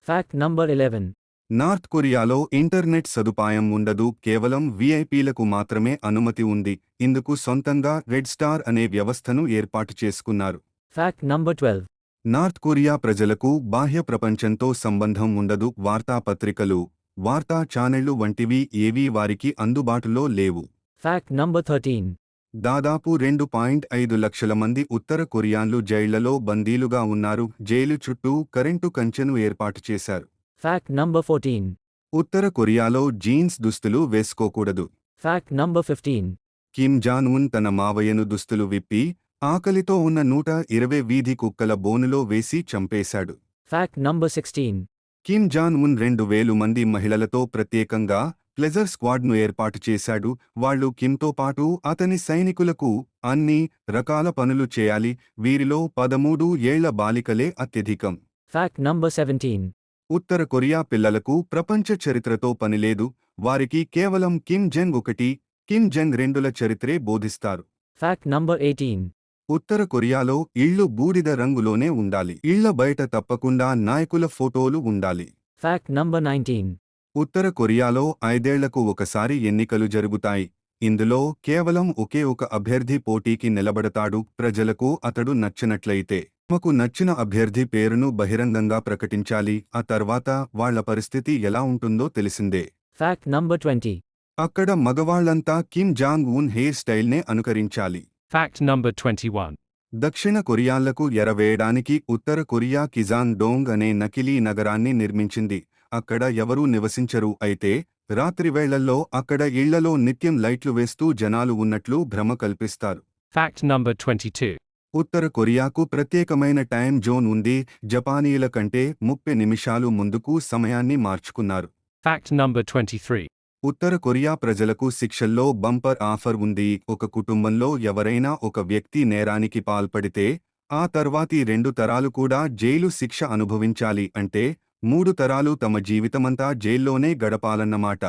Fact number 11. North కొరియాలో internet సదుపాయం ఉండదు, కేవలం వీఐపీలకు మాత్రమే అనుమతి ఉంది. ఇందుకు సొంతంగా రెడ్ స్టార్ అనే వ్యవస్థను ఏర్పాటు చేసుకున్నారు. Fact number 12. నార్త్ కొరియా ప్రజలకు బాహ్య ప్రపంచంతో సంబంధం ఉండదు. వార్తాపత్రికలు, వార్తా ఛానళ్లు వంటివి ఏవీ వారికి అందుబాటులో లేవు. Fact number 13. దాదాపు 2.5 లక్షల మంది ఉత్తర కొరియాన్లు జైళ్లలో బందీలుగా ఉన్నారు. జైలు చుట్టూ కరెంటు కంచెను ఏర్పాటు చేశారు. Fact number 14. ఉత్తర కొరియాలో జీన్స్ దుస్తులు వేసుకోకూడదు. Fact number 15. కిమ్ జాన్ ఉన్ తన మావయ్యను దుస్తులు విప్పి ఆకలితో ఉన్న 120 వీధి కుక్కల బోనులో వేసి చంపేశాడు. Fact number 16. కిమ్ జాన్ ఉన్ 2000 మంది మహిళలతో ప్రత్యేకంగా ప్లెజర్ స్క్వాడ్ను ఏర్పాటు చేశాడు. వాళ్లు కిమ్తో పాటు అతని సైనికులకు అన్ని రకాల పనులు చేయాలి. వీరిలో 13 ఏళ్ల బాలికలే అత్యధికం. Fact number 17. ఉత్తర కొరియా పిల్లలకు ప్రపంచ చరిత్రతో పనిలేదు. వారికి కేవలం కిమ్ జంగ్ 1, కిమ్ జంగ్ 2ల చరిత్రే బోధిస్తారు. Fact number 18. ఉత్తర కొరియాలో ఇళ్లు బూడిద రంగులోనే ఉండాలి. ఇళ్ల బయట తప్పకుండా నాయకుల ఫోటోలు ఉండాలి. Fact number 19. ఉత్తర కొరియాలో 5 ఏళ్లకు ఒకసారి ఎన్నికలు జరుగుతాయి. ఇందులో కేవలం ఒకే ఒక అభ్యర్థి పోటీకి నిలబడతాడు. ప్రజలకు అతడు నచ్చినట్లయితే తమకు నచ్చిన అభ్యర్థి పేరును బహిరంగంగా ప్రకటించాలి. ఆ తర్వాత వాళ్ల పరిస్థితి ఎలా ఉంటుందో తెలిసిందే. Fact number 20. అక్కడ మగవాళ్లంతా కిమ్ జాంగ్ ఉన్ హెయిర్ స్టైల్నే అనుకరించాలి. Fact number 21. దక్షిణ కొరియాళ్లకు ఎరవేయడానికి ఉత్తర కొరియా కిజాన్ డోంగ్ అనే నకిలీ నగరాన్ని నిర్మించింది. అక్కడ ఎవరూ నివసించరు. అయితే రాత్రివేళ్లల్లో అక్కడ ఇళ్లలో నిత్యం లైట్లు వేస్తూ జనాలు ఉన్నట్లు భ్రమ కల్పిస్తారు. Fact number 22. ఉత్తర కొరియాకు ప్రత్యేకమైన టైం జోన్ ఉంది. జపానీయుల కంటే 30 నిమిషాలు ముందుకు సమయాన్ని మార్చుకున్నారు. Fact number 23. ఉత్తర కొరియా ప్రజలకు శిక్షల్లో బంపర్ ఆఫర్ ఉంది. ఒక కుటుంబంలో ఎవరైనా ఒక వ్యక్తి నేరానికి పాల్పడితే ఆ తర్వాతి 2 తరాలు కూడా జైలు శిక్ష అనుభవించాలి. అంటే 3 తరాలు తమ జీవితమంతా జైల్లోనే గడపాలన్నమాట.